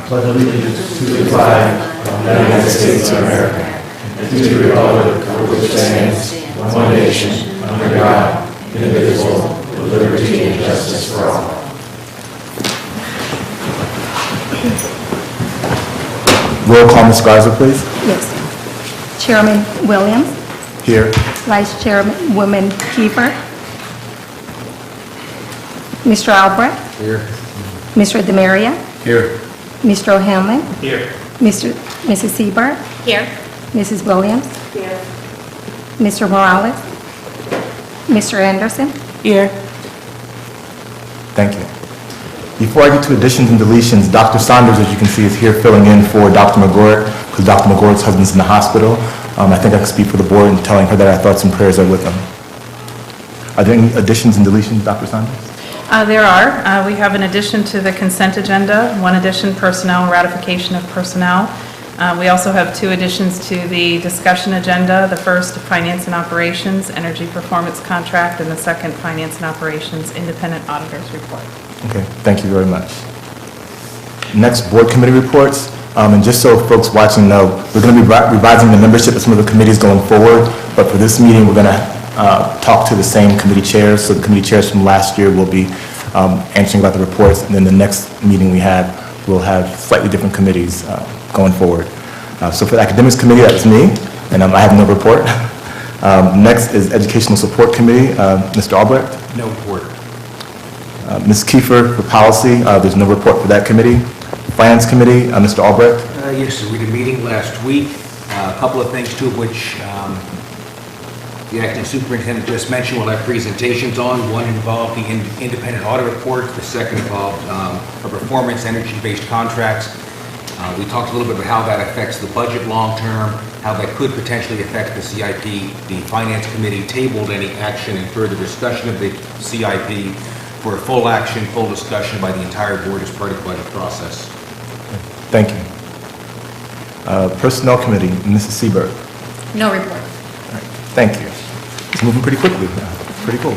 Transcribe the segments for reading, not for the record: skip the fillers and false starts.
pledge allegiance to the flag of the United States of America and to the republic for which it stands, one nation, under God, indivisible, with liberty and justice for all. Roll call, Ms. Garza, please. Yes. Chairman Williams, Here. Vice Chairwoman Kiefer, Mr. Albrecht, Here. Mr. Demaria, Here. Mr. O'Hanlon, Here. Mrs. Seabird, Here. Mrs. Williams, Here. Mr. Morales, Mr. Anderson. Here. Thank you. Before I get to additions and deletions, Dr. Saunders, as you can see, is here filling in for Dr. McGort, because Dr. McGort's husband's in the hospital. I think I can speak for the board in telling her that our thoughts and prayers are with him. Are there any additions and deletions, Dr. Saunders? There are. We have an addition to the consent agenda, one addition, personnel, ratification of personnel. We also have two additions to the discussion agenda. The first, finance and operations, energy performance contract, and the second, finance and operations, independent auditors report. Okay, thank you very much. Next, board committee reports. And just so folks watching know, we're going to be revising the membership of some of the committees going forward, but for this meeting, we're going to talk to the same committee chairs. So the committee chairs from last year will be answering about the reports, and then the next meeting we have, we'll have slightly different committees going forward. So for the academics committee, that's me, and I have no report. Next is educational support committee, Mr. Albrecht. No report. Ms. Kiefer for policy, there's no report for that committee. Finance committee, Mr. Albrecht. Yes, sir. We had a meeting last week. A couple of things, two of which the acting superintendent just mentioned we'll have presentations on. One involved the independent audit report. The second involved a performance energy-based contracts. We talked a little bit about how that affects the budget long-term, how that could potentially affect the CIP. The finance committee tabled any action and further discussion of the CIP for a full action, full discussion by the entire board as part of the budget process. Thank you. Personnel committee, Mrs. Seabird. No report. All right, thank you. It's moving pretty quickly. Pretty cool.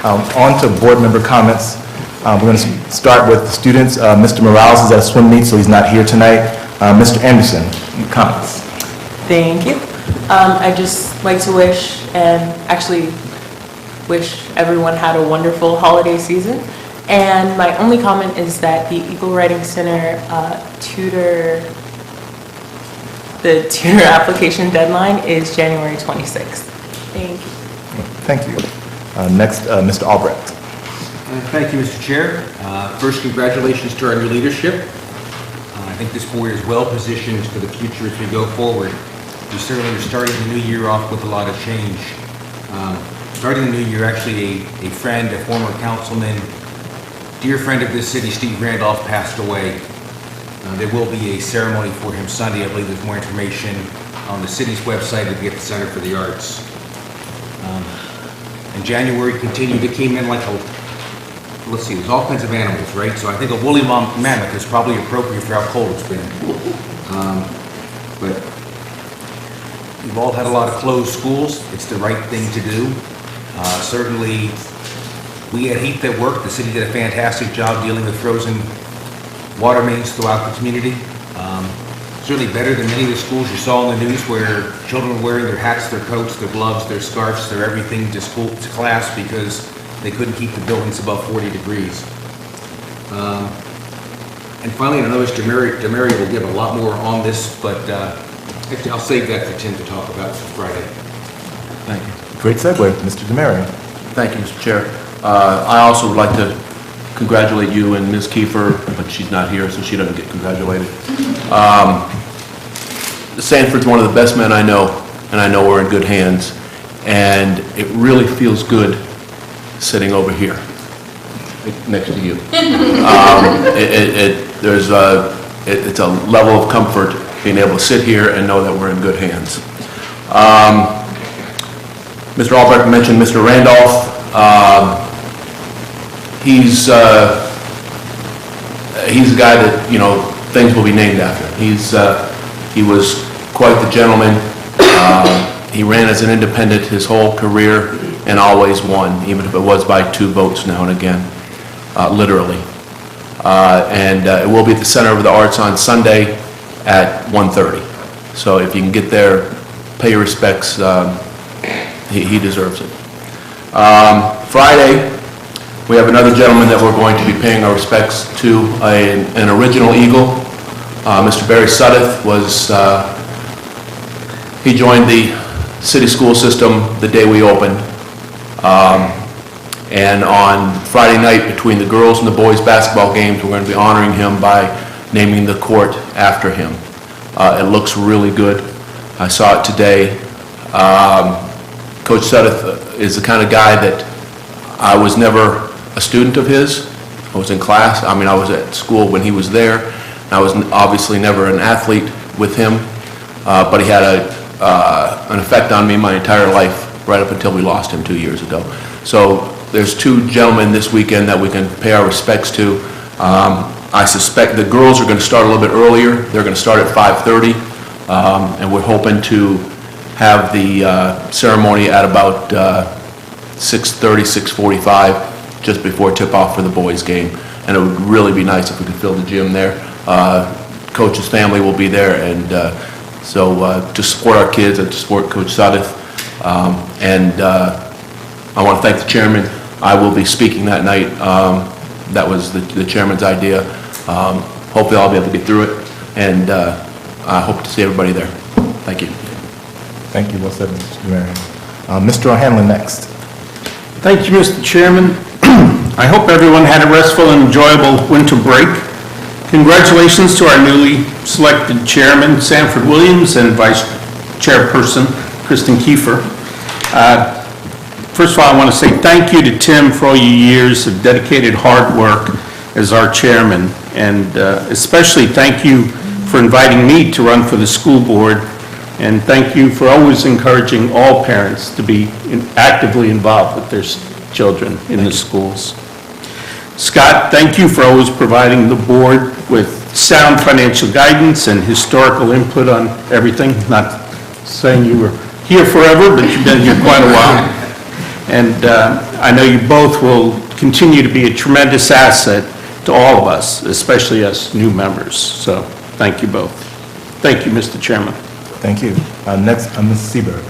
On to board member comments. We're going to start with the students. Mr. Morales is at a swim meet, so he's not here tonight. Mr. Anderson, comments. Thank you. I'd just like to wish, and actually wish everyone had a wonderful holiday season. And my only comment is that the Eagle Writing Center the tutor application deadline is January 26th. Thank you. Thank you. Next, Mr. Albrecht. Thank you, Mr. Chair. First, congratulations to our new leadership. I think this board is well positioned for the future as we go forward. We certainly are starting the new year off with a lot of change. Starting the new year, actually, a friend, a former councilman, dear friend of this city, Steve Randolph, passed away. There will be a ceremony for him Sunday. I believe there's more information on the city's website at the Center for the Arts. In January, continued, it came in like a, let's see, there's all kinds of animals, right? So I think a woolly mammoth is probably appropriate for how cold it's been. But we've all had a lot of closed schools. It's the right thing to do. Certainly, we at Heat That Work, the city did a fantastic job dealing with frozen water mains throughout the community. Certainly better than many of the schools you saw in the news where children were wearing their hats, their coats, their gloves, their scarves, their everything to school, to class because they couldn't keep the buildings above 40 degrees. And finally, I know Mr. Demaria will give a lot more on this, but actually I'll save that for Tim to talk about for Friday. Thank you. Great segue, Mr. Demaria. Thank you, Mr. Chair. I also would like to congratulate you and Ms. Kiefer, but she's not here, so she doesn't get congratulated. Sanford's one of the best men I know, and I know we're in good hands. And it really feels good sitting over here next to you. It's a level of comfort being able to sit here and know that we're in good hands. Mr. Albrecht mentioned Mr. Randolph. He's a guy that, you know, things will be named after. He was quite the gentleman. He ran as an independent his whole career and always won, even if it was by 2 votes now and again, literally. And it will be at the Center of the Arts on Sunday at 1:30. So if you can get there, pay your respects, he deserves it. Friday, we have another gentleman that we're going to be paying our respects to, an original Eagle. Mr. Barry Suddeth he joined the city school system the day we opened. And on Friday night, between the girls and the boys basketball games, we're going to be honoring him by naming the court after him. It looks really good. I saw it today. Coach Suddeth is the kind of guy that I was never a student of his. I was in class. I was at school when he was there. I was obviously never an athlete with him, but he had an effect on me my entire life, right up until we lost him 2 years ago. So there's two gentlemen this weekend that we can pay our respects to. I suspect the girls are going to start a little bit earlier. They're going to start at 5:30, and we're hoping to have the ceremony at about 6:30, 6:45, just before tip-off for the boys' game. And it would really be nice if we could fill the gym there. Coach's family will be there, and so to support our kids and to support Coach Suddeth. I want to thank the chairman. I will be speaking that night. That was the chairman's idea. Hopefully I'll be able to get through it, and I hope to see everybody there. Thank you. Thank you, well said, Mr. Marion. Mr. O'Hanlon next. Thank you, Mr. Chairman. I hope everyone had a restful and enjoyable winter break. Congratulations to our newly selected chairman, Sanford Williams, and vice chairperson, Kristen Kiefer. First of all, I want to say thank you to Tim for all your years of dedicated hard work as our chairman, and especially thank you for inviting me to run for the school board, and thank you for always encouraging all parents to be actively involved with their children in the schools. Scott, thank you for always providing the board with sound financial guidance and historical input on everything. Not saying you were here forever, but you've been here quite a while. And I know you both will continue to be a tremendous asset to all of us, especially us new members. So thank you both. Thank you, Mr. Chairman. Thank you. Next, Ms. Seaberg.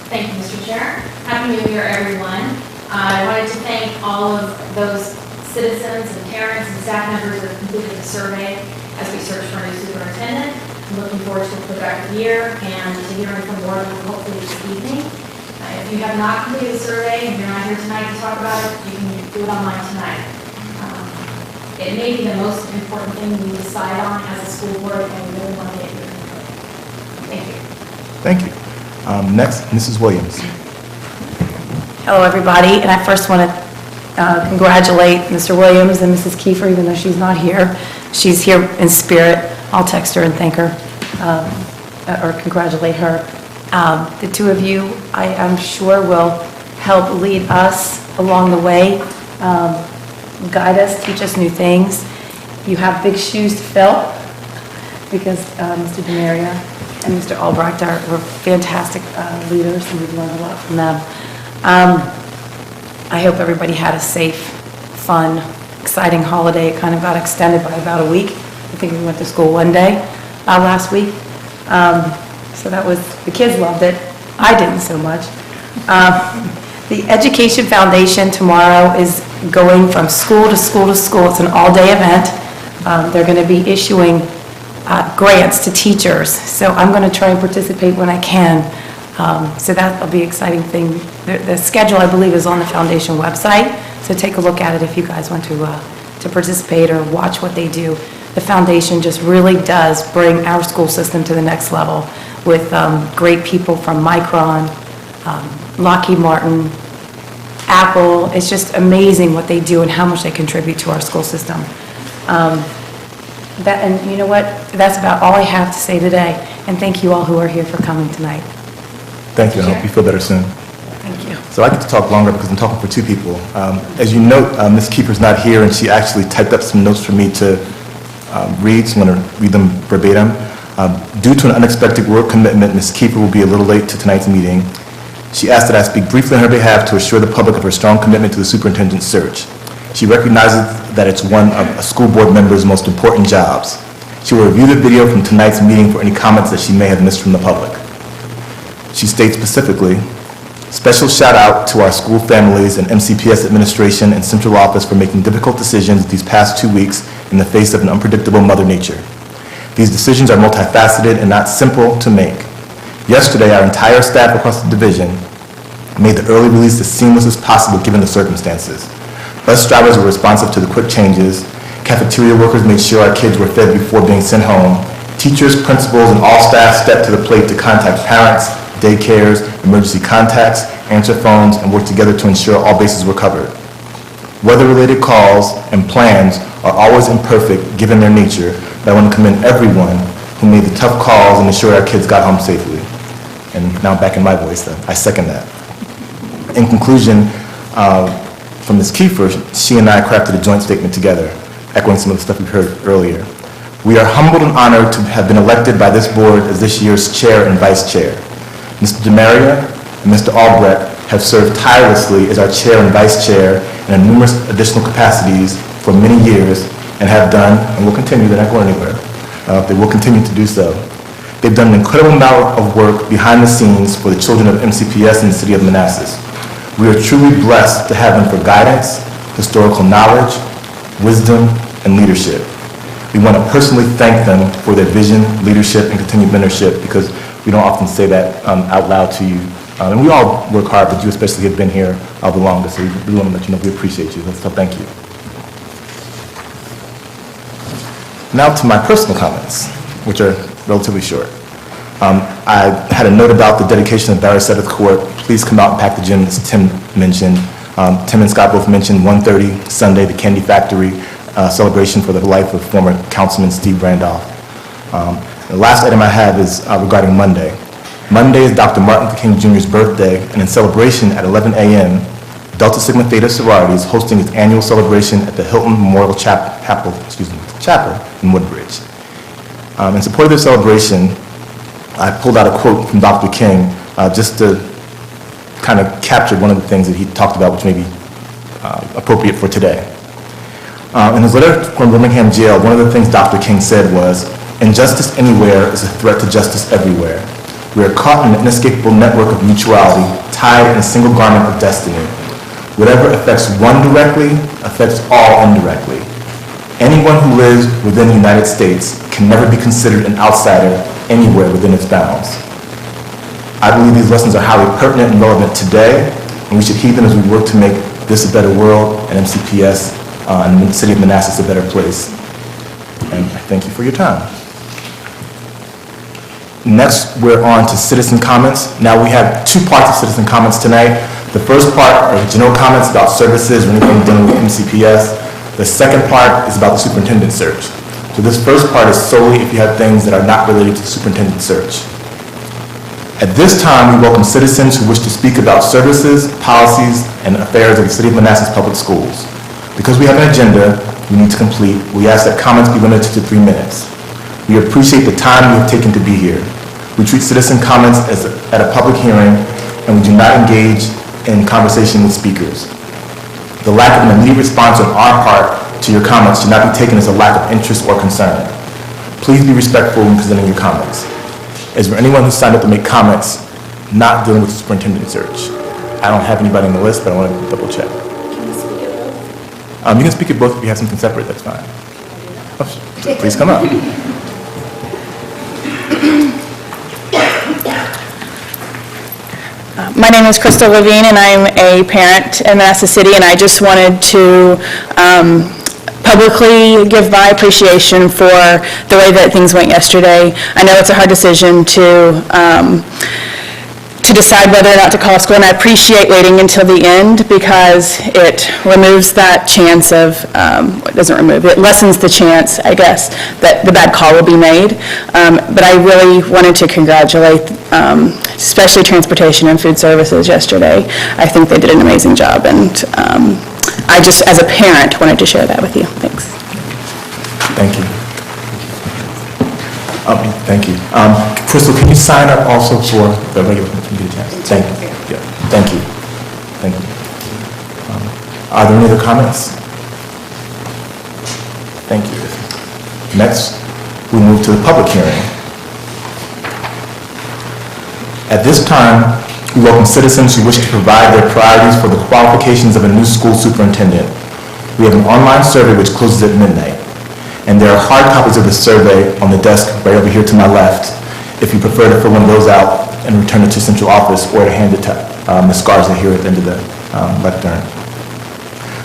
Thank you, Mr. Chair. Happy New Year, everyone. I wanted to thank all of those citizens and parents and staff members that completed the survey as we search for a new superintendent. I'm looking forward to a productive year and to hearing from more of you hopefully this evening. If you have not completed the survey and you're not here tonight to talk about it, you can do it online tonight. It may be the most important thing we decide on as a school board, and we really want to get your input. Thank you. Thank you. Next, Mrs. Williams. Hello, everybody, and I first want to congratulate Mr. Williams and Mrs. Kiefer, even though she's not here. She's here in spirit. I'll text her and thank her, or congratulate her. The two of you, I'm sure, will help lead us along the way, guide us, teach us new things. You have big shoes to fill, because Mr. DeMaria and Mr. Albrecht were fantastic leaders, and we've learned a lot from them. I hope everybody had a safe, fun, exciting holiday. It kind of got extended by about a week. I think we went to school one day last week. So that was, the kids loved it. I didn't so much. The Education Foundation tomorrow is going from school to school to school. It's an all-day event. They're going to be issuing grants to teachers. So I'm going to try and participate when I can. So that'll be an exciting thing. The schedule, I believe, is on the foundation website. So take a look at it if you guys want to participate or watch what they do. The foundation just really does bring our school system to the next level with great people from Micron, Lockheed Martin, Apple. It's just amazing what they do and how much they contribute to our school system. And you know what? That's about all I have to say today. And thank you all who are here for coming tonight. Thank you, and I hope you feel better soon. Thank you. So I get to talk longer because I'm talking for two people. As you note, Ms. Kiefer's not here, and she actually typed up some notes for me to read, so I'm going to read them verbatim. Due to an unexpected work commitment, Ms. Kiefer will be a little late to tonight's meeting. She asked that I speak briefly on her behalf to assure the public of her strong commitment to the superintendent's search. She recognizes that it's one of a school board member's most important jobs. She will review the video from tonight's meeting for any comments that she may have missed from the public. She states specifically, special shout out to our school families and MCPS administration and central office for making difficult decisions these past 2 weeks in the face of an unpredictable Mother Nature. These decisions are multifaceted and not simple to make. Yesterday, our entire staff across the division made the early release as seamless as possible given the circumstances. Bus drivers were responsive to the quick changes. Cafeteria workers made sure our kids were fed before being sent home. Teachers, principals, and all staff stepped to the plate to contact parents, daycares, emergency contacts, answer phones, and work together to ensure all bases were covered. Weather-related calls and plans are always imperfect given their nature, but I want to commend everyone who made the tough calls and ensured our kids got home safely. And now back in my voice, I second that. In conclusion, from Ms. Kiefer, she and I crafted a joint statement together, echoing some of the stuff we heard earlier. We are humbled and honored to have been elected by this board as this year's chair and vice chair. Mr. DeMaria and Mr. Albrecht have served tirelessly as our chair and vice chair in numerous additional capacities for many years and have done, and will continue, they're not going anywhere, they will continue to do so. They've done an incredible amount of work behind the scenes for the children of MCPS and the city of Manassas. We are truly blessed to have them for guidance, historical knowledge, wisdom, and leadership. We want to personally thank them for their vision, leadership, and continued mentorship because we don't often say that out loud to you. And we all work hard, but you especially have been here the longest, so we want to let you know we appreciate you. So thank you. Now to my personal comments, which are relatively short. I had a note about the dedication of Barry Seventh Court. Please come out and pack the gym, as Tim mentioned. Tim and Scott both mentioned 1:30 Sunday, the Candy Factory celebration for the life of former Councilman Steve Randolph. The last item I have is regarding Monday. Monday is Dr. Martin Luther King Jr.'s birthday, and in celebration at 11 a.m., Delta Sigma Theta Sorority is hosting its annual celebration at the Hilton Memorial Chapel in Woodbridge. In support of this celebration, I pulled out a quote from Dr. King just to kind of capture one of the things that he talked about, which may be appropriate for today. In his letter from Birmingham jail, one of the things Dr. King said was, "Injustice anywhere is a threat to justice everywhere. We are caught in an inescapable network of mutuality, tied in a single garment of destiny. Whatever affects one directly affects all indirectly. Anyone who lives within the United States can never be considered an outsider anywhere within its bounds." I believe these lessons are highly pertinent and relevant today, and we should heed them as we work to make this a better world and MCPS and the city of Manassas a better place. And I thank you for your time. Next, we're on to citizen comments. Now we have two parts of citizen comments tonight. The first part are general comments about services or anything dealing with MCPS. The second part is about the superintendent search. So this first part is solely if you have things that are not related to the superintendent search. At this time, we welcome citizens who wish to speak about services, policies, and affairs of the City of Manassas Public Schools. Because we have an agenda we need to complete, we ask that comments be limited to 3 minutes. We appreciate the time you have taken to be here. We treat citizen comments as at a public hearing, and we do not engage in conversation with speakers. The lack of an immediate response on our part to your comments should not be taken as a lack of interest or concern. Please be respectful when presenting your comments. Is there anyone who signed up to make comments not dealing with the superintendent search? I don't have anybody on the list, but I want to double check. Can you speak at both? You can speak at both if you have something separate, that's fine. Oh, please come up. My name is Crystal Levine, and I'm a parent in Manassas City, and I just wanted to publicly give my appreciation for the way that things went yesterday. I know it's a hard decision to decide whether or not to call a school, and I appreciate waiting until the end because it removes that chance of, it lessens the chance, I guess, that the bad call will be made. But I really wanted to congratulate especially transportation and food services yesterday. I think they did an amazing job, and I just, as a parent, wanted to share that with you. Thanks. Thank you. Thank you. Crystal, can you sign up also for the regular? Thank you. Yeah. Thank you. Thank you. Are there any other comments? Thank you. Next, we move to the public hearing. At this time, we welcome citizens who wish to provide their priorities for the qualifications of a new school superintendent. We have an online survey which closes at midnight, and there are hard copies of the survey on the desk right over here to my left, if you prefer to fill one of those out and return it to central office, or to hand it to Ms. Garza here at the end of the lectern.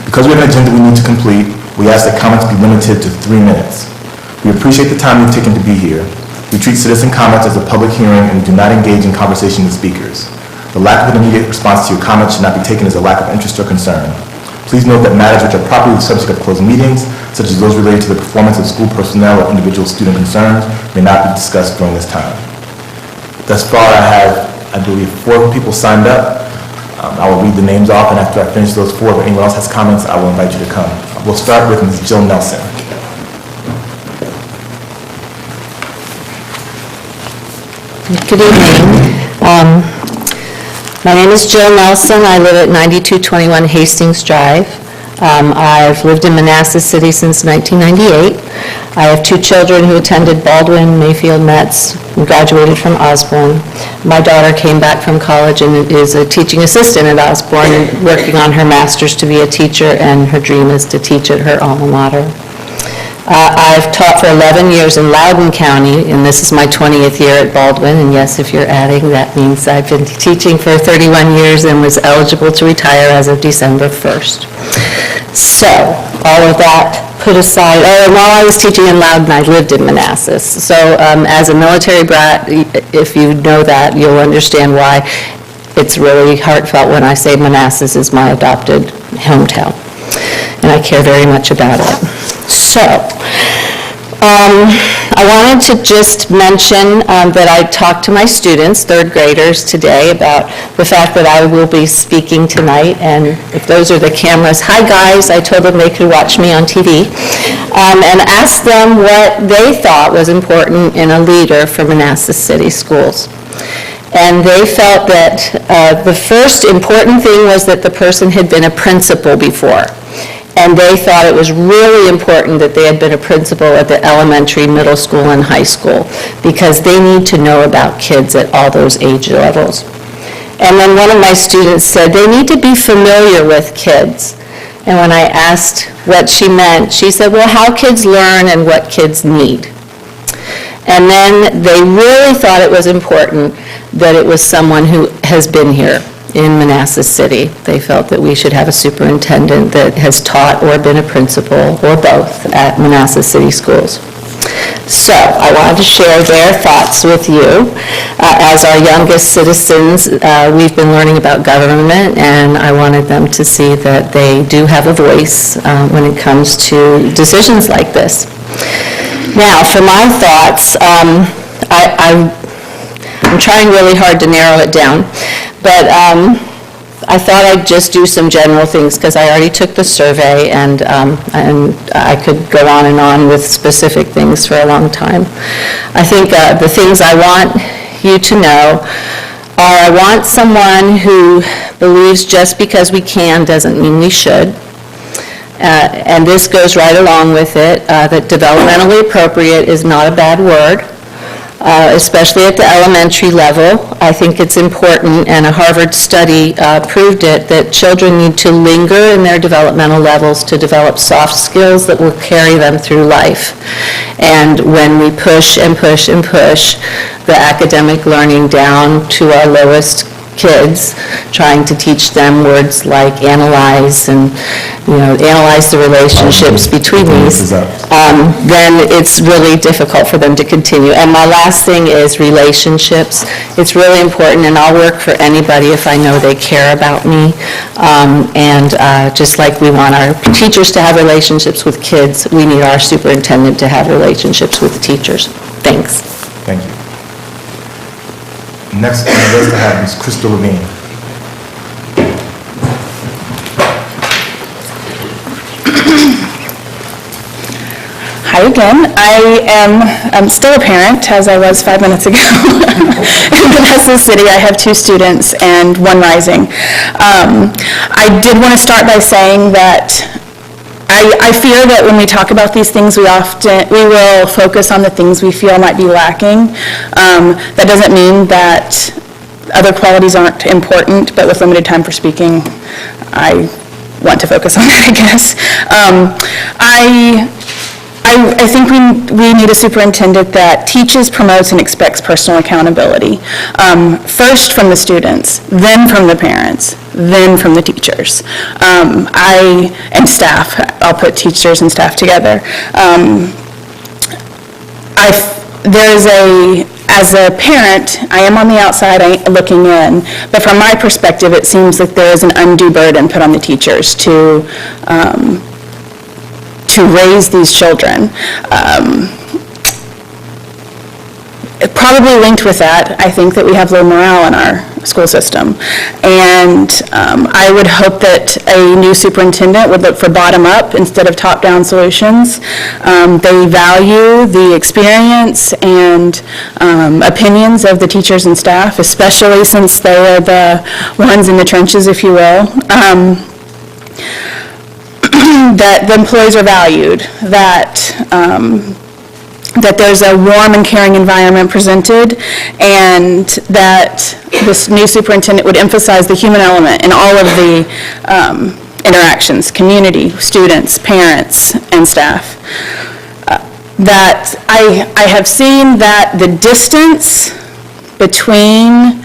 Because we have an agenda we need to complete, we ask that comments be limited to 3 minutes. We appreciate the time you've taken to be here. We treat citizen comments as a public hearing and do not engage in conversation with speakers. The lack of an immediate response to your comments should not be taken as a lack of interest or concern. Please note that matters which are properly the subject of closed meetings, such as those related to the performance of school personnel or individual student concerns, may not be discussed during this time. Thus far, I have, I believe, 4 people signed up. I will read the names off, and after I finish those 4, if anyone else has comments, I will invite you to come. We'll start with Ms. Jill Nelson. Good evening. My name is Jill Nelson. I live at 9221 Hastings Drive. I've lived in Manassas City since 1998. I have 2 children who attended Baldwin, Mayfield, Metz, and graduated from Osborne. My daughter came back from college and is a teaching assistant at Osborne and working on her master's to be a teacher, and her dream is to teach at her alma mater. I've taught for 11 years in Loudoun County, and this is my 20th year at Baldwin, and yes, if you're adding, that means I've been teaching for 31 years and was eligible to retire as of December 1st. So, all of that put aside, and while I was teaching in Loudoun, I lived in Manassas. So, as a military brat, if you know that, you'll understand why it's really heartfelt when I say Manassas is my adopted hometown, and I care very much about it. So, I wanted to just mention that I talked to my students, 3rd graders, today about the fact that I will be speaking tonight, and if those are the cameras, hi guys, I told them they could watch me on TV, and asked them what they thought was important in a leader for Manassas City Schools. And they felt that the first important thing was that the person had been a principal before. And they thought it was really important that they had been a principal at the elementary, middle school, and high school, because they need to know about kids at all those age levels. And then one of my students said they need to be familiar with kids. And when I asked what she meant, she said, well, how kids learn and what kids need. And then they really thought it was important that it was someone who has been here in Manassas City. They felt that we should have a superintendent that has taught or been a principal, or both, at Manassas City Schools. So I wanted to share their thoughts with you. As our youngest citizens, we've been learning about government, and I wanted them to see that they do have a voice when it comes to decisions like this. Now, for my thoughts, I'm trying really hard to narrow it down, but I thought I'd just do some general things because I already took the survey, and I could go on and on with specific things for a long time. I think the things I want you to know are I want someone who believes just because we can doesn't mean we should. And this goes right along with it, that developmentally appropriate is not a bad word. Especially at the elementary level. I think it's important, and a Harvard study proved it, that children need to linger in their developmental levels to develop soft skills that will carry them through life. And when we push and push and push the academic learning down to our lowest kids, trying to teach them words like analyze and, analyze the relationships between these, then it's really difficult for them to continue. And my last thing is relationships. It's really important, and I'll work for anybody if I know they care about me. Just like we want our teachers to have relationships with kids, we need our superintendent to have relationships with teachers. Thanks. Thank you. Next on the list I have is Crystal Levine. Hi again. I'm still a parent, as I was 5 minutes ago. In Manassas City, I have 2 students and 1 rising. I did want to start by saying that I fear that when we talk about these things, we will focus on the things we feel might be lacking. That doesn't mean that other qualities aren't important, but with limited time for speaking, I want to focus on that, I guess. I think we need a superintendent that teaches, promotes, and expects personal accountability. First from the students, then from the parents, then from the teachers. And staff. I'll put teachers and staff together. As a parent, I am on the outside looking in, but from my perspective, it seems like there is an undue burden put on the teachers to raise these children. Probably linked with that, I think that we have low morale in our school system. And I would hope that a new superintendent would look for bottom-up instead of top-down solutions. They value the experience and opinions of the teachers and staff, especially since they are the ones in the trenches, if you will. That the employees are valued, that there's a warm and caring environment presented, and that this new superintendent would emphasize the human element in all of the interactions, community, students, parents, and staff. That I have seen that the distance between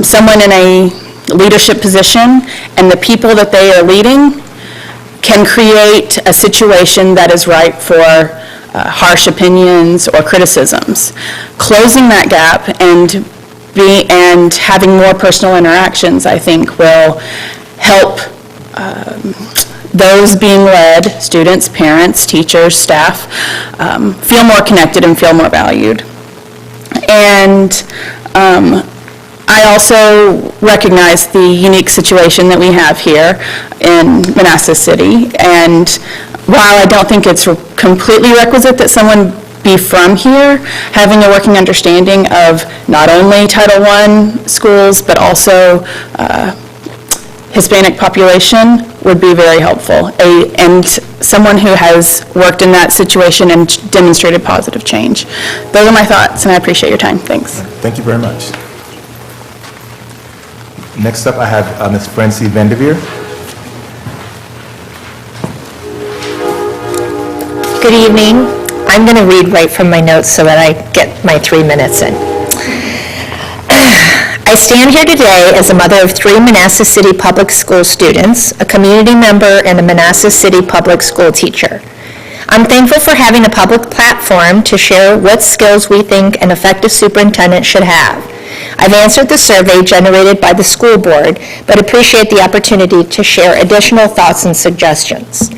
someone in a leadership position and the people that they are leading can create a situation that is ripe for harsh opinions or criticisms. Closing that gap and having more personal interactions, I think, will help those being led, students, parents, teachers, staff, feel more connected and feel more valued. And I also recognize the unique situation that we have here in Manassas City, and while I don't think it's completely requisite that someone be from here, having a working understanding of not only Title I schools, but also Hispanic population would be very helpful. And someone who has worked in that situation and demonstrated positive change. Those are my thoughts, and I appreciate your time. Thanks. Thank you very much. Next up, I have Ms. Francie Vanderveer. Good evening. I'm going to read right from my notes so that I get my 3 minutes in. I stand here today as a mother of 3 Manassas City Public School students, a community member, and a Manassas City Public School teacher. I'm thankful for having a public platform to share what skills we think an effective superintendent should have. I've answered the survey generated by the school board, but appreciate the opportunity to share additional thoughts and suggestions.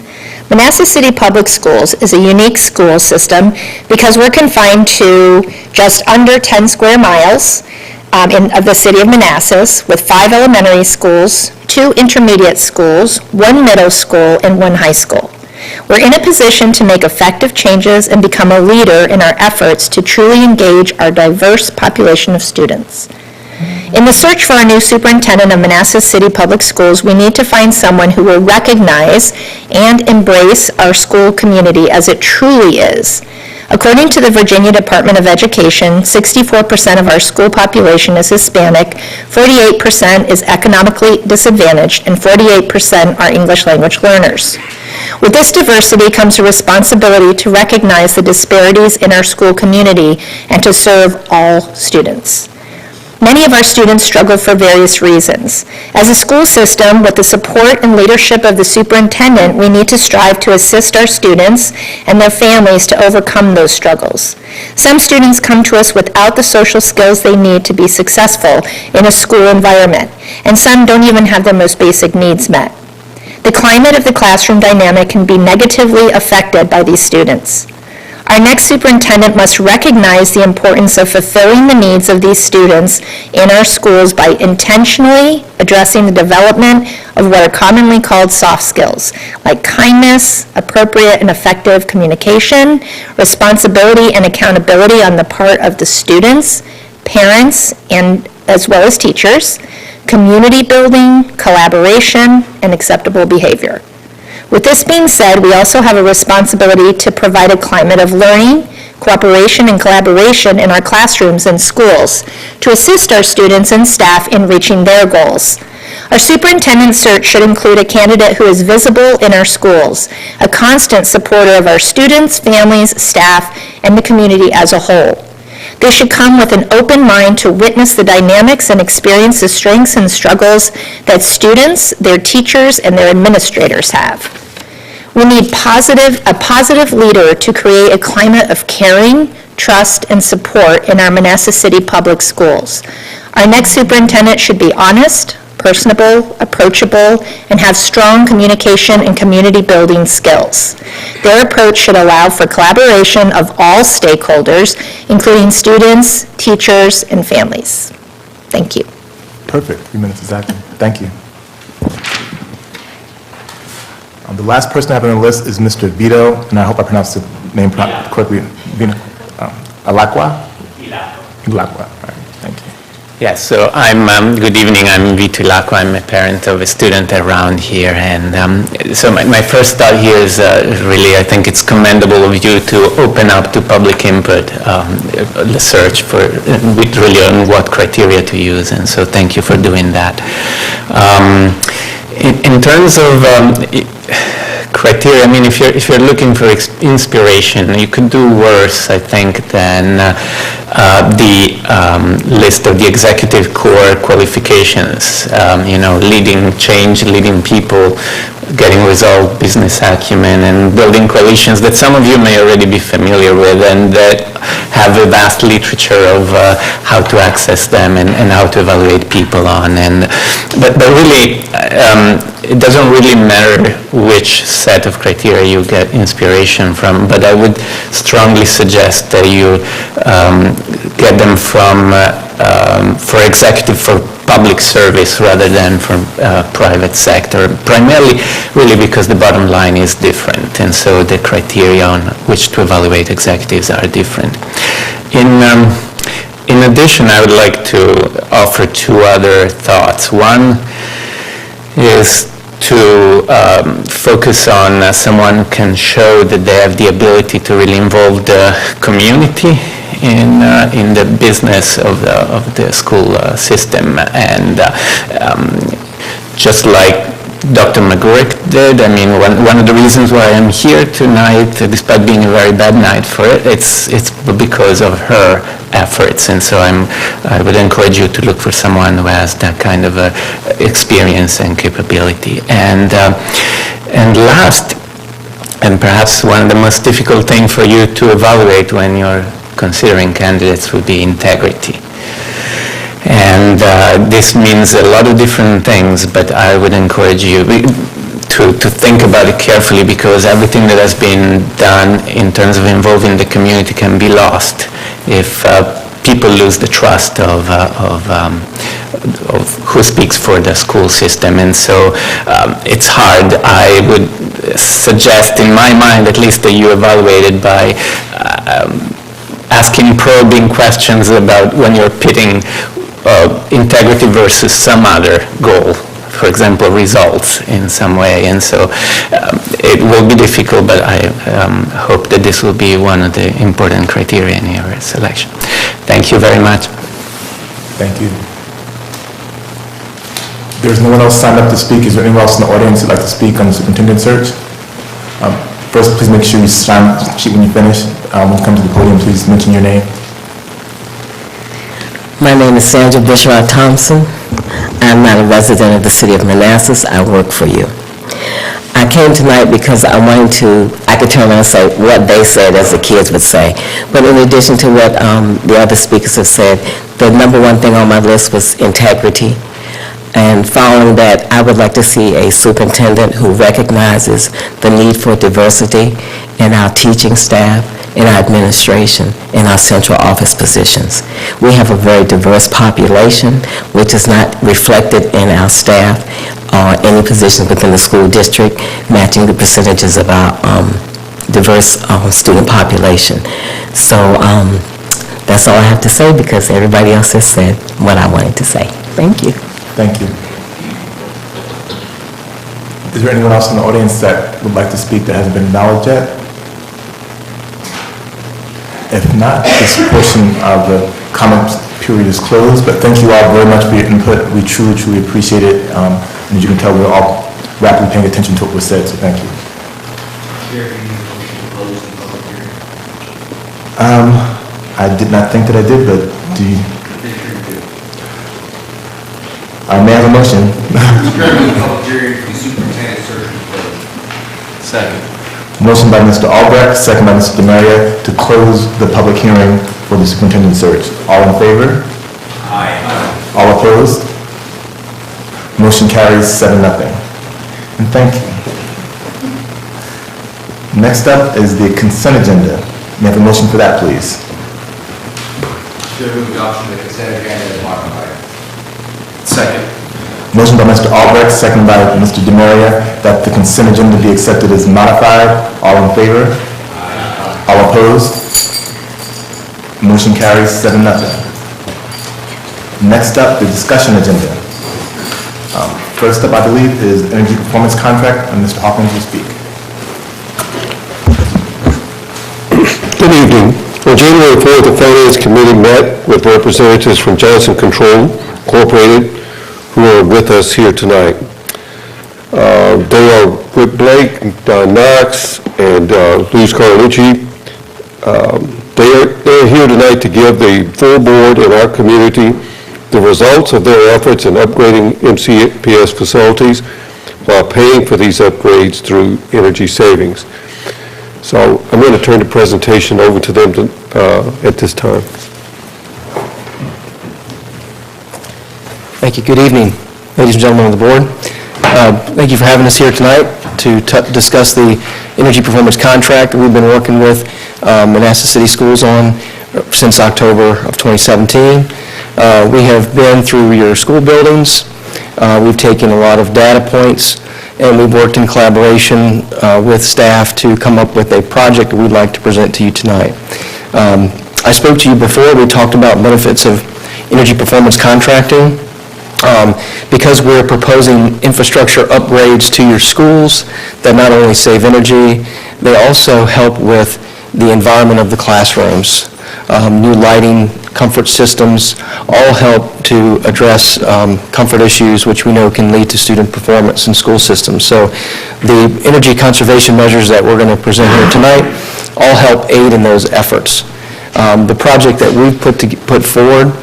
Manassas City Public Schools is a unique school system because we're confined to just under 10 square miles of the city of Manassas, with 5 elementary schools, 2 intermediate schools, 1 middle school, and 1 high school. We're in a position to make effective changes and become a leader in our efforts to truly engage our diverse population of students. In the search for a new superintendent of Manassas City Public Schools, we need to find someone who will recognize and embrace our school community as it truly is. According to the Virginia Department of Education, 64% of our school population is Hispanic, 48% is economically disadvantaged, and 48% are English language learners. With this diversity comes a responsibility to recognize the disparities in our school community and to serve all students. Many of our students struggle for various reasons. As a school system, with the support and leadership of the superintendent, we need to strive to assist our students and their families to overcome those struggles. Some students come to us without the social skills they need to be successful in a school environment, and some don't even have their most basic needs met. The climate of the classroom dynamic can be negatively affected by these students. Our next superintendent must recognize the importance of fulfilling the needs of these students in our schools by intentionally addressing the development of what are commonly called soft skills, like kindness, appropriate and effective communication, responsibility and accountability on the part of the students, parents, and as well as teachers, community building, collaboration, and acceptable behavior. With this being said, we also have a responsibility to provide a climate of learning, cooperation, and collaboration in our classrooms and schools to assist our students and staff in reaching their goals. Our superintendent search should include a candidate who is visible in our schools, a constant supporter of our students, families, staff, and the community as a whole. They should come with an open mind to witness the dynamics and experience the strengths and struggles that students, their teachers, and their administrators have. We need a positive leader to create a climate of caring, trust, and support in our Manassas City Public Schools. Our next superintendent should be honest, personable, approachable, and have strong communication and community building skills. Their approach should allow for collaboration of all stakeholders, including students, teachers, and families. Thank you. Perfect, 3 minutes exactly. Thank you. The last person I have on the list is Mr. Vito, and I hope I pronounced the name correctly. Vito, Ilacqua? Ilacqua, all right, thank you. Yes, so good evening, I'm Vito Ilacqua, I'm a parent of a student around here, and so my first thought here is really, I think it's commendable of you to open up to public input, the search for, really on what criteria to use, and so thank you for doing that. In terms of criteria, I mean, if you're looking for inspiration, you could do worse, I think, than the list of the executive core qualifications. Leading change, leading people, getting results, business acumen, and building coalitions that some of you may already be familiar with, and that have a vast literature of how to access them and how to evaluate people on. But really, it doesn't really matter which set of criteria you get inspiration from, but I would strongly suggest that you get them from, for executive, for public service rather than from private sector, primarily really because the bottom line is different, and so the criteria on which to evaluate executives are different. In addition, I would like to offer two other thoughts. One is to focus on someone who can show that they have the ability to really involve the community in the business of the school system, and just like Dr. McGurk did. I mean, one of the reasons why I'm here tonight, despite being a very bad night for it, it's because of her efforts, and so I would encourage you to look for someone who has that kind of experience and capability. And last, and perhaps one of the most difficult things for you to evaluate when you're considering candidates would be integrity. And this means a lot of different things, but I would encourage you to think about it carefully, because everything that has been done in terms of involving the community can be lost if people lose the trust of who speaks for the school system. And so it's hard. I would suggest, in my mind at least, that you evaluate it by asking probing questions about when you're pitting integrity versus some other goal, for example, results in some way. And so it will be difficult, but I hope that this will be one of the important criteria in your selection. Thank you very much. Thank you. There's no one else signed up to speak. Is there anyone else in the audience who'd like to speak on the superintendent search? First, please make sure you sign the sheet when you finish. When you come to the podium, please mention your name. My name is Sandra Bushrod Thompson. I'm not a resident of the city of Manassas. I work for you. I came tonight because I could turn around and say what they said, as the kids would say. But in addition to what the other speakers have said, the number one thing on my list was integrity. And following that, I would like to see a superintendent who recognizes the need for diversity in our teaching staff, in our administration, in our central office positions. We have a very diverse population, which is not reflected in our staff or any positions within the school district, matching the percentages of our diverse student population. So that's all I have to say, because everybody else has said what I wanted to say. Thank you. Thank you. Is there anyone else in the audience that would like to speak that hasn't been acknowledged yet? If not, this portion of the comment period is closed, but thank you all very much for your input. We truly, truly appreciate it. And as you can tell, we're all rapidly paying attention to what was said, so thank you. I did not think that I did, but do you? I may have a motion. Second. Motion by Mr. Albrecht, second by Mr. Demaria, to close the public hearing for the superintendent search. All in favor? Aye. All opposed? Motion carries 7-0. And thank you. Next up is the consent agenda. May I have a motion for that, please? Move adoption of the consent agenda as modified. Second. Motion by Mr. Albrecht, second by Mr. Demaria, that the consent agenda be accepted as modified. All in favor? Aye. All opposed? Motion carries 7-0. Next up, the discussion agenda. First up, I believe, is energy performance contract, and Mr. Hawkins will speak. Good evening. On January 4th, the Finance Committee met with representatives from Johnson Control Incorporated, who are with us here tonight. They are with Blake, Don Knox, and Luz Carlucci. They're here tonight to give the full board and our community the results of their efforts in upgrading MCPS facilities while paying for these upgrades through energy savings. So I'm going to turn the presentation over to them at this time. Thank you. Good evening, ladies and gentlemen of the board. Thank you for having us here tonight to discuss the energy performance contract that we've been working with Manassas City Schools on since October of 2017. We have been through your school buildings. We've taken a lot of data points, and we've worked in collaboration with staff to come up with a project that we'd like to present to you tonight. I spoke to you before. We talked about benefits of energy performance contracting. Because we're proposing infrastructure upgrades to your schools that not only save energy, they also help with the environment of the classrooms. New lighting, comfort systems, all help to address comfort issues which we know can lead to student performance in school systems. So the energy conservation measures that we're going to present here tonight all help aid in those efforts. The project that we've put forward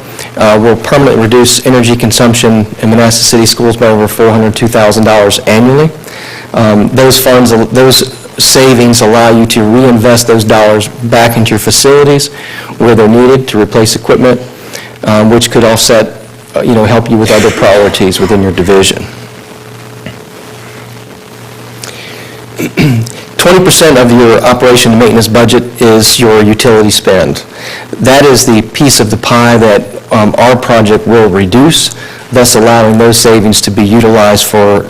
will permanently reduce energy consumption in Manassas City Schools by over $402,000 annually. Those funds, those savings allow you to reinvest those dollars back into your facilities where they're needed to replace equipment, which could offset, help you with other priorities within your division. 20% of your operation and maintenance budget is your utility spend. That is the piece of the pie that our project will reduce, thus allowing those savings to be utilized for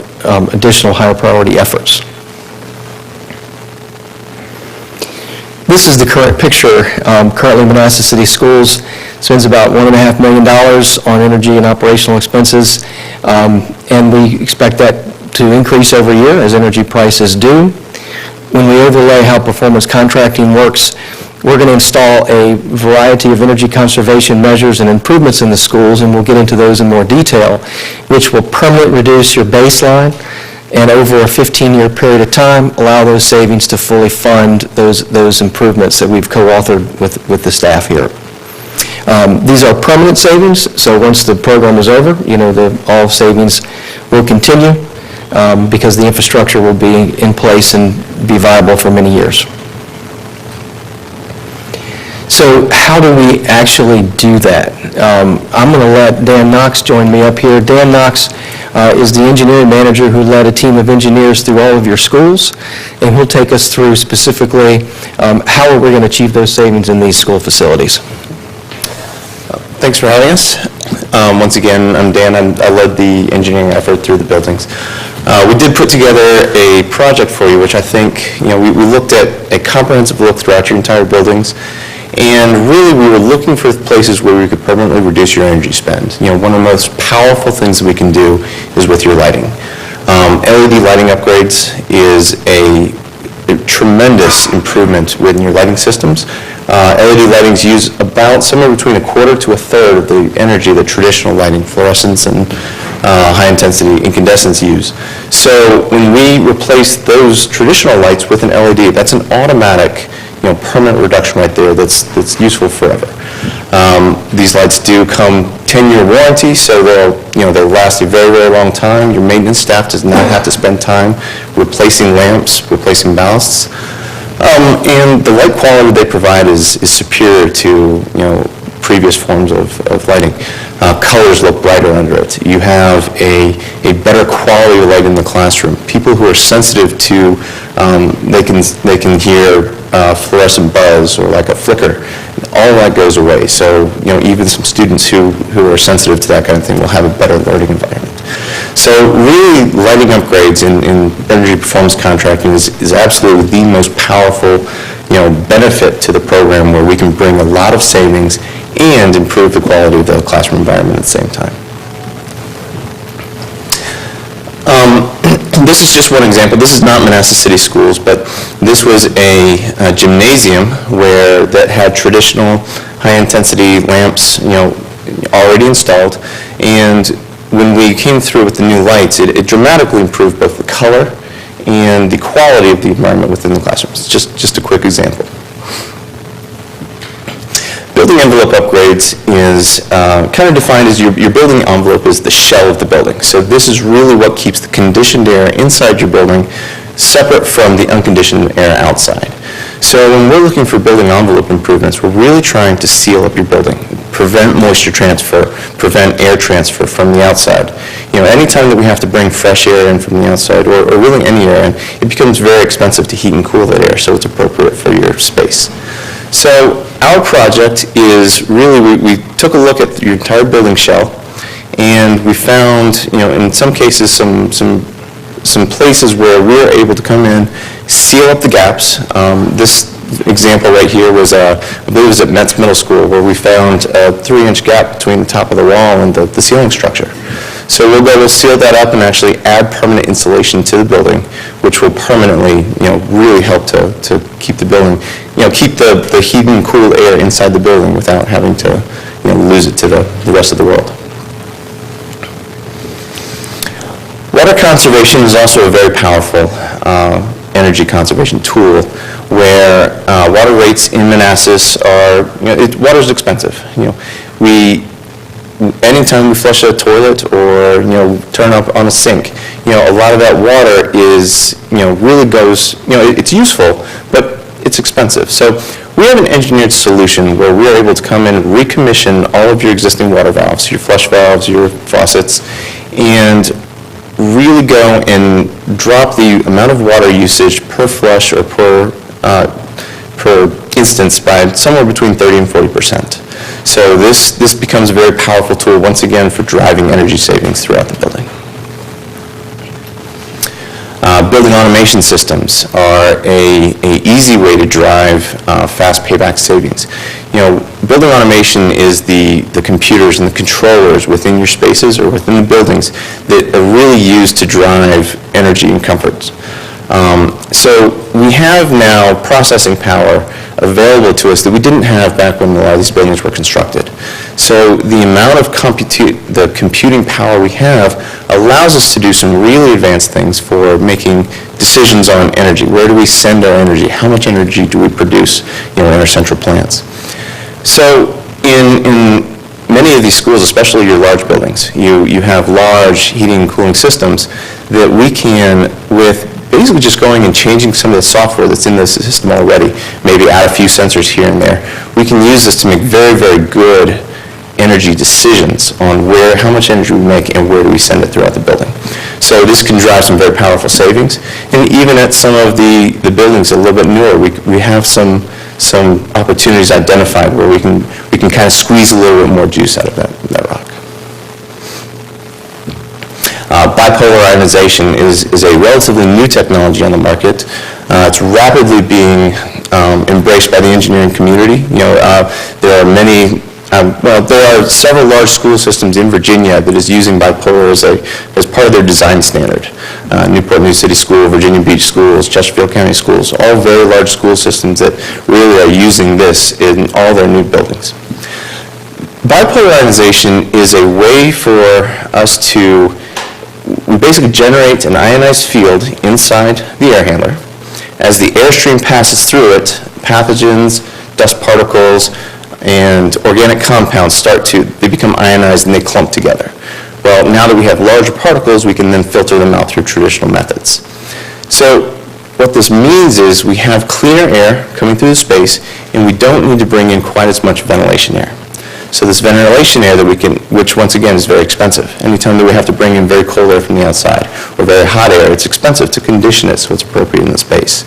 additional higher priority efforts. This is the current picture. Currently, Manassas City Schools spends about $1.5 million on energy and operational expenses, and we expect that to increase every year as energy prices do. When we overlay how performance contracting works, we're going to install a variety of energy conservation measures and improvements in the schools, and we'll get into those in more detail, which will permanently reduce your baseline and over a 15-year period of time, allow those savings to fully fund those improvements that we've co-authored with the staff here. These are permanent savings, so once the program is over, all savings will continue because the infrastructure will be in place and be viable for many years. So how do we actually do that? I'm going to let Dan Knox join me up here. Dan Knox is the engineering manager who led a team of engineers through all of your schools, and he'll take us through specifically how are we going to achieve those savings in these school facilities. Thanks for having us. Once again, I'm Dan. I led the engineering effort through the buildings. We did put together a project for you, which I think, we looked at a comprehensive look throughout your entire buildings, and really we were looking for places where we could permanently reduce your energy spend. One of the most powerful things that we can do is with your lighting. LED lighting upgrades is a tremendous improvement within your lighting systems. LED lightings use about somewhere between a quarter to a third of the energy that traditional lighting, fluorescence and high-intensity incandescents use. So when we replace those traditional lights with an LED, that's an automatic, permanent reduction right there that's useful forever. These lights do come 10-year warranty, so they'll last a very, very long time. Your maintenance staff does not have to spend time replacing lamps, replacing ballasts. And the light quality they provide is superior to, previous forms of lighting. Colors look brighter under it. You have a better quality of light in the classroom. People who are sensitive to, they can hear fluorescent buzz or like a flicker. All that goes away. So, even some students who are sensitive to that kind of thing will have a better learning environment. So really, lighting upgrades in energy performance contracting is absolutely the most powerful, benefit to the program, where we can bring a lot of savings and improve the quality of the classroom environment at the same time. This is just one example. This is not Manassas City Schools, but this was a gymnasium that had traditional high-intensity lamps, already installed. And when we came through with the new lights, it dramatically improved both the color and the quality of the environment within the classrooms. Just a quick example. Building envelope upgrades is kind of defined as your building envelope is the shell of the building. So this is really what keeps the conditioned air inside your building separate from the unconditioned air outside. So when we're looking for building envelope improvements, we're really trying to seal up your building, prevent moisture transfer, prevent air transfer from the outside. Anytime that we have to bring fresh air in from the outside, or really any air in, it becomes very expensive to heat and cool that air, so it's appropriate for your space. So our project is really, we took a look at your entire building shell, and we found, in some cases, some places where we're able to come in, seal up the gaps. This example right here was, I believe it was at Metz Middle School, where we found a 3-inch gap between the top of the wall and the ceiling structure. So we'll be able to seal that up and actually add permanent insulation to the building, which will permanently, really help to keep the building, keep the heat and cool air inside the building without having to, lose it to the rest of the world. Water conservation is also a very powerful energy conservation tool, where water rates in Manassas are, water is expensive. Anytime we flush a toilet or, turn up on a sink, a lot of that water is, really goes, it's useful, but it's expensive. So we have an engineered solution where we're able to come in and recommission all of your existing water valves, your flush valves, your faucets, and really go and drop the amount of water usage per flush or per instance by somewhere between 30 and 40%. So this becomes a very powerful tool, once again, for driving energy savings throughout the building. Building automation systems are a easy way to drive fast payback savings. Building automation is the computers and the controllers within your spaces or within the buildings that are really used to drive energy and comforts. So we have now processing power available to us that we didn't have back when a lot of these buildings were constructed. So the amount of the computing power we have allows us to do some really advanced things for making decisions on energy. Where do we send our energy? How much energy do we produce, in our central plants? So in many of these schools, especially your large buildings, you have large heating and cooling systems that we can, with basically just going and changing some of the software that's in the system already, maybe add a few sensors here and there, we can use this to make very, very good energy decisions on how much energy we make and where do we send it throughout the building. So this can drive some very powerful savings. And even at some of the buildings a little bit newer, we have some opportunities identified where we can kind of squeeze a little bit more juice out of that rock. Bipolar ionization is a relatively new technology on the market. It's rapidly being embraced by the engineering community. There are many Well, there are several large school systems in Virginia that is using bipolar as part of their design standard. Newport News City School, Virginia Beach Schools, Chesterfield County Schools, all very large school systems that really are using this in all their new buildings. Bipolar ionization is a way for us to, we basically generate an ionized field inside the air handler. As the airstream passes through it, pathogens, dust particles, and organic compounds they become ionized and they clump together. Well, now that we have larger particles, we can then filter them out through traditional methods. So what this means is we have cleaner air coming through the space, and we don't need to bring in quite as much ventilation air. So this ventilation air that we can, which once again is very expensive. Anytime that we have to bring in very cold air from the outside or very hot air, it's expensive to condition it so it's appropriate in the space.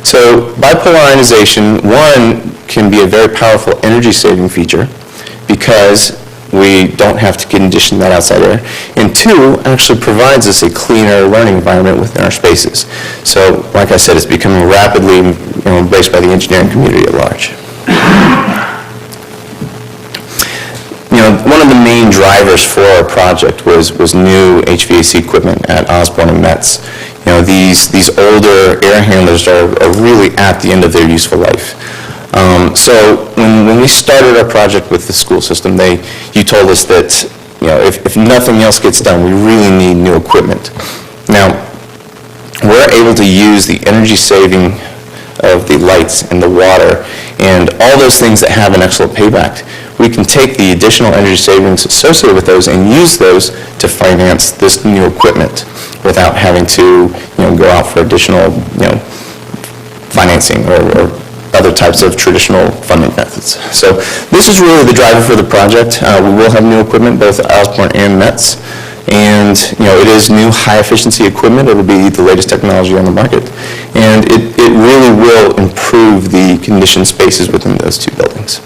So bipolar ionization, one, can be a very powerful energy-saving feature because we don't have to condition that outside air. And two, actually provides us a cleaner learning environment within our spaces. So, like I said, it's becoming rapidly embraced by the engineering community at large. One of the main drivers for our project was new HVAC equipment at Osborne and Metz. These older air handlers are really at the end of their useful life. So when we started our project with the school system, you told us that if nothing else gets done, we really need new equipment. Now, we're able to use the energy saving of the lights and the water and all those things that have an excellent payback. We can take the additional energy savings associated with those and use those to finance this new equipment without having to go out for additional financing or other types of traditional funding methods. So this is really the driver for the project. We will have new equipment both at Osborne and Metz. And it is new high-efficiency equipment. It will be the latest technology on the market. And it really will improve the conditioned spaces within those two buildings.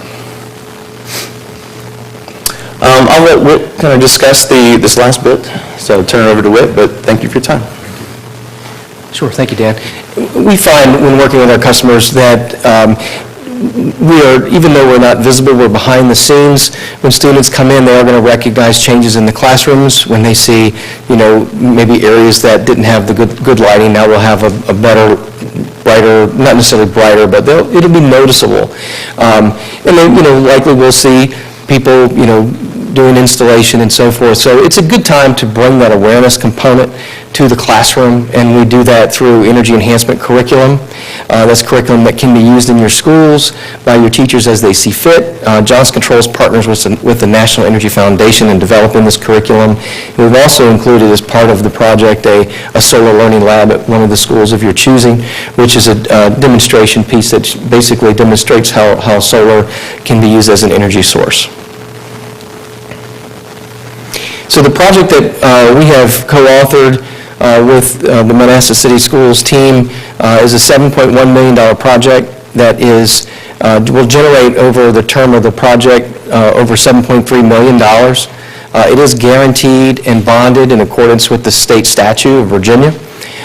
I'll let Whit kind of discuss this last bit, so I'll turn it over to Whit, but thank you for your time. Sure, thank you, Dan. We find when working with our customers that we are, even though we're not visible, we're behind the scenes. When students come in, they are going to recognize changes in the classrooms. When they see, maybe areas that didn't have the good lighting, now we'll have a better, brighter, not necessarily brighter, but it'll be noticeable. And then, likely we'll see people, doing installation and so forth. So it's a good time to bring that awareness component to the classroom, and we do that through energy enhancement curriculum. That's curriculum that can be used in your schools by your teachers as they see fit. Johnson Controls partners with the National Energy Foundation in developing this curriculum. And we've also included as part of the project a solar learning lab at one of the schools of your choosing, which is a demonstration piece that basically demonstrates how solar can be used as an energy source. So the project that we have co-authored with the Manassas City Schools team is a $7.1 million project that will generate over the term of the project over $7.3 million. It is guaranteed and bonded in accordance with the state statute of Virginia.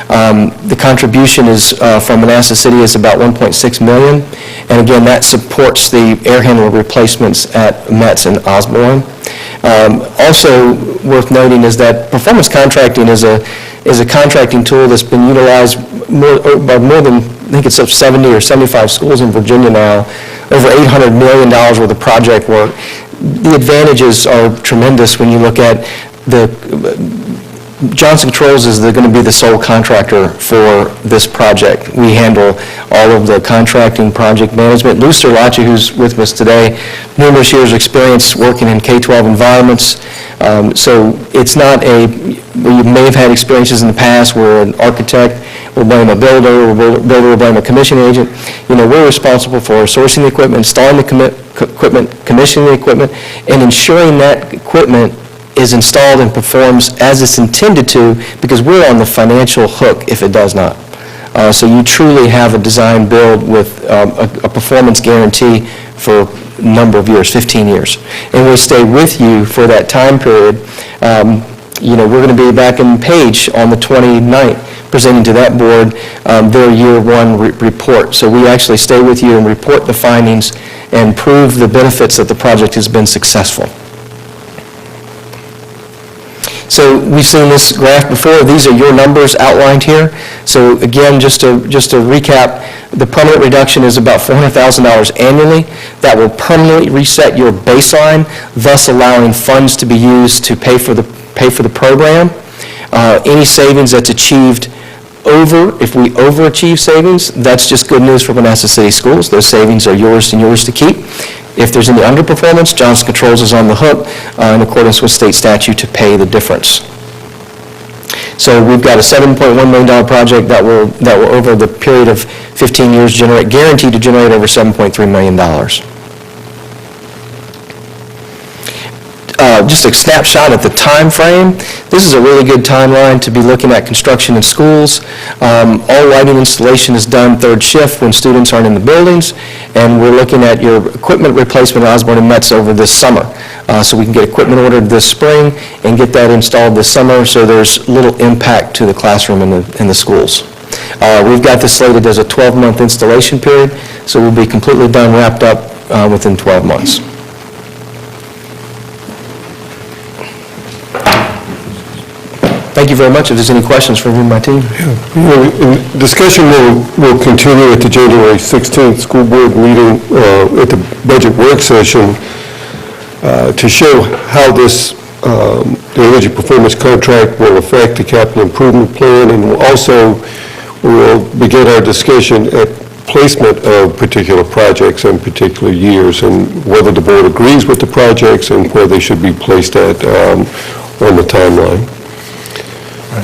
The contribution is from Manassas City is about $1.6 million, and again, that supports the air handler replacements at Metz and Osborne. Also worth noting is that performance contracting is a contracting tool that's been utilized by more than, I think it's up 70 or 75 schools in Virginia now, over $800 million worth of project work. The advantages are tremendous when you look at Johnson Controls is going to be the sole contractor for this project. We handle all of the contracting, project management. Lou Sterlacci, who's with us today, numerous years of experience working in K-12 environments. So it's not you may have had experiences in the past where an architect will blame a builder, or a builder will blame a commissioning agent. We're responsible for sourcing the equipment, installing the equipment, commissioning the equipment, and ensuring that equipment is installed and performs as it's intended to, because we're on the financial hook if it does not. So you truly have a design build with a performance guarantee for a number of years, 15 years. And we'll stay with you for that time period. We're going to be back in Page on the 29th presenting to that board their year one report. So we actually stay with you and report the findings and prove the benefits that the project has been successful. So we've seen this graph before. These are your numbers outlined here. So again, just to recap, the permanent reduction is about $400,000 annually. That will permanently reset your baseline, thus allowing funds to be used to pay for the program. Any savings that's achieved if we overachieve savings, that's just good news for Manassas City Schools. Those savings are yours and yours to keep. If there's any underperformance, Johnson Controls is on the hook in accordance with state statute to pay the difference. So we've got a $7.1 million project that will over the period of 15 years guaranteed to generate over $7.3 million. Just a snapshot at the time frame. This is a really good timeline to be looking at construction in schools. All lighting installation is done third shift when students aren't in the buildings, and we're looking at your equipment replacement at Osborne and Metz over this summer. So we can get equipment ordered this spring and get that installed this summer, so there's little impact to the classroom in the schools. We've got this slated as a 12-month installation period, so we'll be completely done, wrapped up within 12 months. Thank you very much. If there's any questions from you and my team. Discussion will continue at the January 16th school board meeting at the budget work session to show how this the energy performance contract will affect the capital improvement plan, and also we'll begin our discussion at placement of particular projects in particular years and whether the board agrees with the projects and where they should be placed at on the timeline.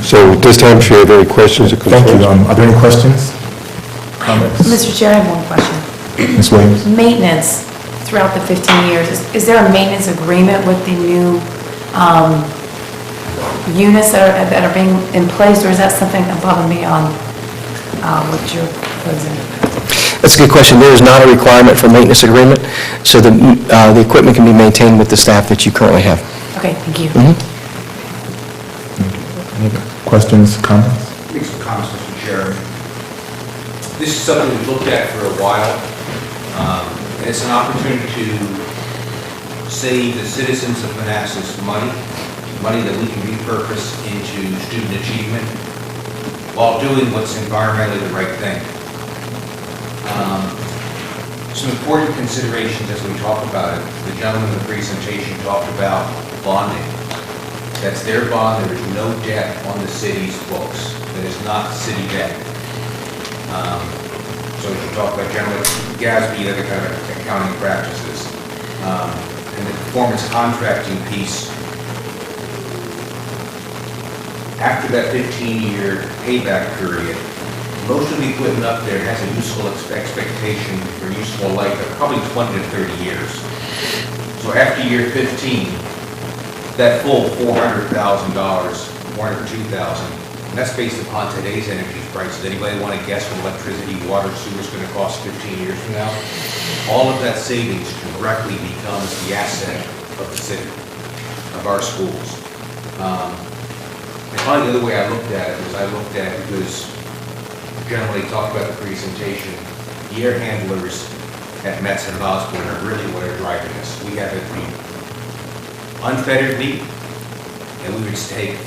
So at this time, if you have any questions or concerns. Thank you. Are there any questions? Comments? Mr. Chair, I have one question. Ms. Williams? Maintenance throughout the 15 years, is there a maintenance agreement with the new units that are being in place, or is that something above and beyond what you're proposing? That's a good question. There is not a requirement for maintenance agreement, so the equipment can be maintained with the staff that you currently have. Okay, thank you. Any questions, comments? Make some comments, Mr. Chair. This is something we've looked at for a while, and it's an opportunity to save the citizens of Manassas money that we can repurpose into student achievement while doing what's environmentally the right thing. Some important considerations as we talk about it. The gentleman in the presentation talked about bonding. That's their bond. There is no debt on the city's books. That is not city debt. So as you talk about general GASB, other kind of accounting practices, and the performance contracting piece, after that 15-year payback period, most of the equipment up there has a useful expectation for useful life of probably 20 to 30 years. So after year 15, that full $400,000, $402,000, and that's based upon today's energy prices. Anybody want to guess what electricity, water, sewer is going to cost 15 years from now? All of that savings directly becomes the asset of the city, of our schools. And finally, the other way I looked at it was because generally talked about the presentation, the air handlers at Metz and Osborne are really what are driving us. We have it unfettered need, and we would just take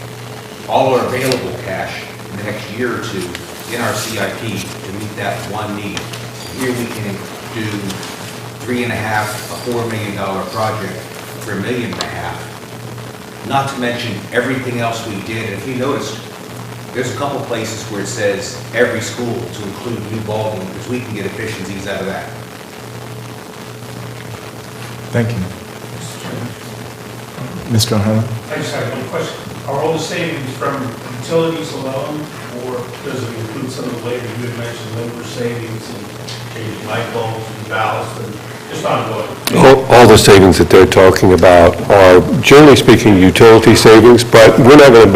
all our available cash in the next year or two in our CIP to meet that one need. Here we can do $3.5, a $4 million project for $1.5 million, not to mention everything else we did. And if you noticed, there's a couple places where it says every school to include new ballroom, because we can get efficiencies out of that. Thank you. Mr. O'Hanlon? I just have one question. Are all the savings from utilities alone, or does it include some of the labor? You had mentioned labor savings and changing light bulbs and valves and just ongoing. All the savings that they're talking about are, generally speaking, utility savings, but we're not going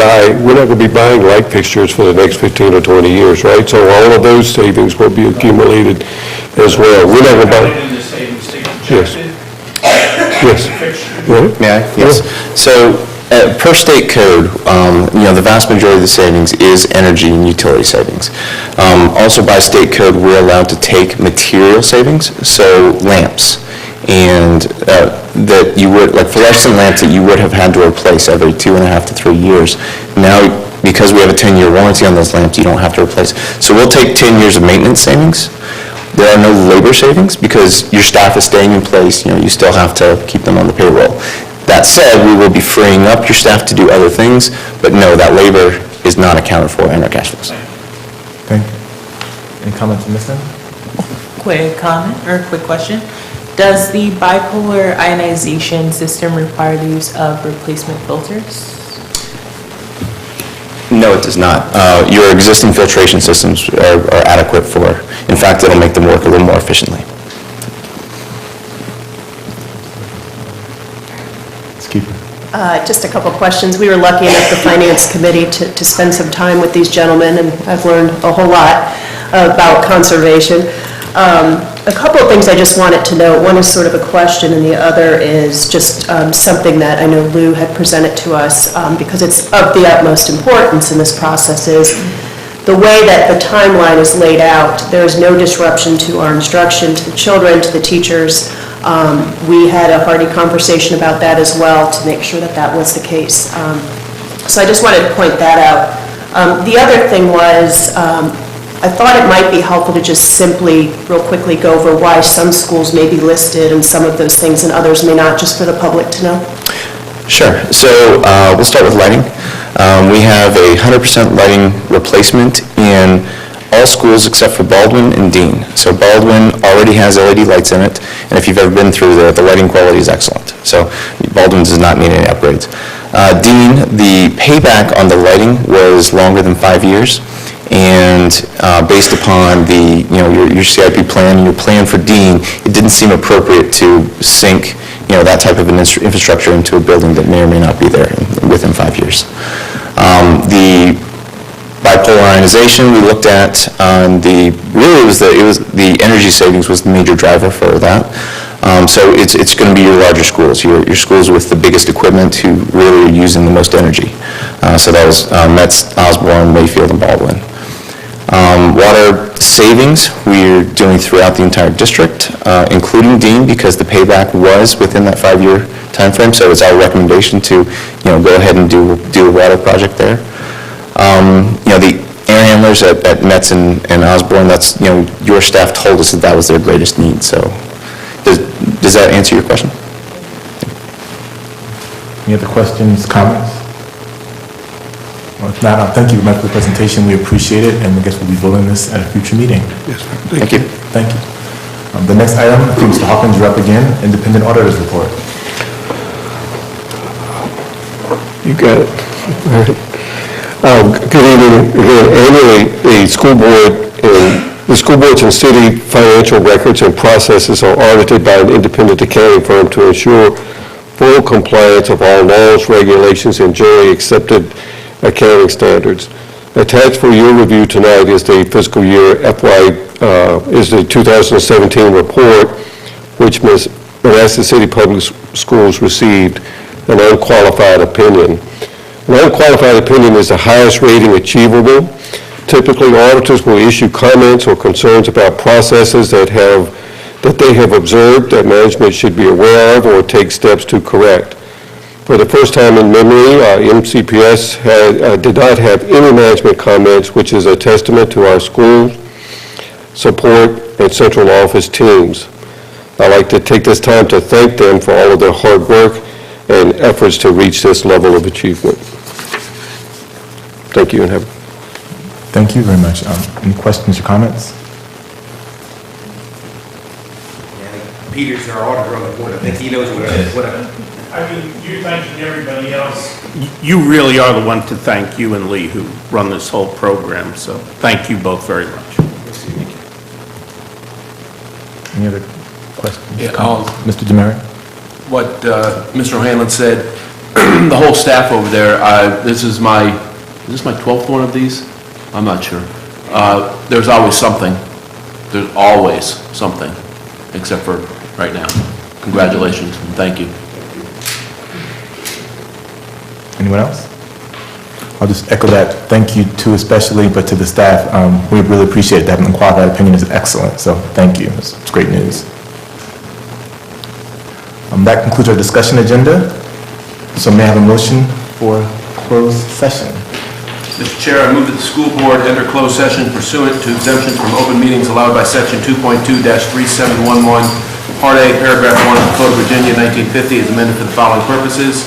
to be buying light fixtures for the next 15 or 20 years, right? So all of those savings will be accumulated as well. We're not going to buy. In the savings, they Yes. projected Yes. fixture. Right? May I? Yes. So Per state code, the vast majority of the savings is energy and utility savings. Also by state code, we're allowed to take material savings, so lamps, and that you would, like fluorescent lamps that you would have had to replace every 2.5 to 3 years. Now, because we have a 10-year warranty on those lamps, you don't have to replace. So we'll take 10 years of maintenance savings. There are no labor savings because your staff is staying in place, you still have to keep them on the payroll. That said, we will be freeing up your staff to do other things, but no, that labor is not accounted for in our cash flows. Thank you. Any comments from Ms. Lynn? Quick comment or quick question. Does the bipolar ionization system require the use of replacement filters? No, it does not. Your existing filtration systems are adequate for, in fact, it'll make them work a little more efficiently. Just a couple questions. We were lucky enough, the Finance Committee, to spend some time with these gentlemen, and I've learned a whole lot about conservation. A couple of things I just wanted to know. One is sort of a question, and the other is just something that I know Lou had presented to us, because it's of the utmost importance in this process, is the way that the timeline is laid out. There is no disruption to our instruction, to the children, to the teachers. We had a hearty conversation about that as well to make sure that that was the case. So I just wanted to point that out. The other thing was, I thought it might be helpful to just simply, real quickly, go over why some schools may be listed and some of those things and others may not, just for the public to know. Sure. So we'll start with lighting. We have a 100% lighting replacement in all schools except for Baldwin and Dean. So Baldwin already has LED lights in it, and if you've ever been through there, the lighting quality is excellent. So Baldwin does not need any upgrades. Dean, the payback on the lighting was longer than 5 years, and based upon the, your CIP plan and your plan for Dean, it didn't seem appropriate to sink, that type of an infrastructure into a building that may or may not be there within 5 years. The bipolar ionization we looked at, it was the energy savings was the major driver for that. So it's going to be your larger schools, your schools with the biggest equipment who really are using the most energy. So that was Metz, Osborne, Mayfield, and Baldwin. Water savings we're doing throughout the entire district, including Dean, because the payback was within that 5-year time frame. So it's our recommendation to go ahead and do a water project there. The air handlers at Metz and Osborne, that's, your staff told us that was their greatest need. So does that answer your question? Any other questions, comments? Well, if not, thank you very much for the presentation. We appreciate it, and I guess we'll be voting this at a future meeting. Yes, Thank you. Thank you. The next item, I think Mr. Hawkins, you're up again, Independent Auditor's Report. You got it. All right. Good evening. Again, annually, the school boards and city financial records and processes are audited by an independent accounting firm to ensure full compliance of all laws, regulations, and generally accepted accounting standards. Attached for your review tonight is the fiscal year is the 2017 report, which Manassas City Public Schools received an unqualified opinion. An unqualified opinion is the highest rating achievable. Typically, auditors will issue comments or concerns about processes that they have observed that management should be aware of or take steps to correct. For the first time in memory, MCPS did not have any management comments, which is a testament to our school support and central office teams. I'd like to take this time to thank them for all of their hard work and efforts to reach this level of achievement. Thank you, and have. Thank you very much. Any questions or comments? Peter's our auditor on the board. I think he knows what I mean, you're thanking everybody else. You really are the one to thank, you and Lee, who run this whole program, so thank you both very much. Any other questions? Yeah, Mr. Demerit? What Mr. O'Hanlon said, the whole staff over there, is this my 12th one of these? I'm not sure. There's always something. There's always something, except for right now. Congratulations, and thank you. Anyone else? I'll just echo that. Thank you to especially, but to the staff. We really appreciate that. And the qualified opinion is excellent, so thank you. It's great news. That concludes our discussion agenda. So may I have a motion for closed session? Mr. Chair, I move that the school board enter closed session pursuant to exemptions from open meetings allowed by Section 2.2-3711, Part A, Paragraph 1 of the Code of Virginia, 1950, as amended for the following purposes.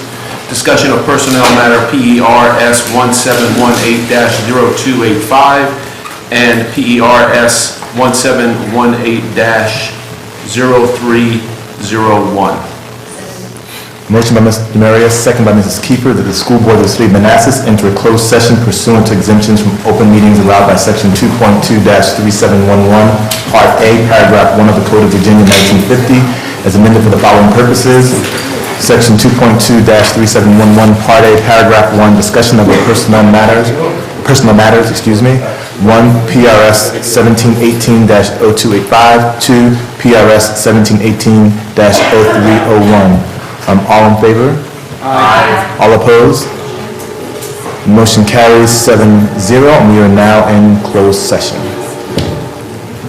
Discussion of personnel matter PERS 1718-0285 and PERS 1718-0301. Motion by Mr. Demarius, second by Mrs. Kiefer, that the school board of the city of Manassas enter a closed session pursuant to exemptions from open meetings allowed by Section 2.2-3711, Part A, Paragraph 1 of the Code of Virginia, 1950, as amended for the following purposes. Section 2.2-3711, Part A, Paragraph 1, discussion of the personnel matters, 1, PRS 1718-0285, 2, PRS 1718-0301. All in favor? Aye. All opposed? Motion carries 7-0, and we are now in closed session.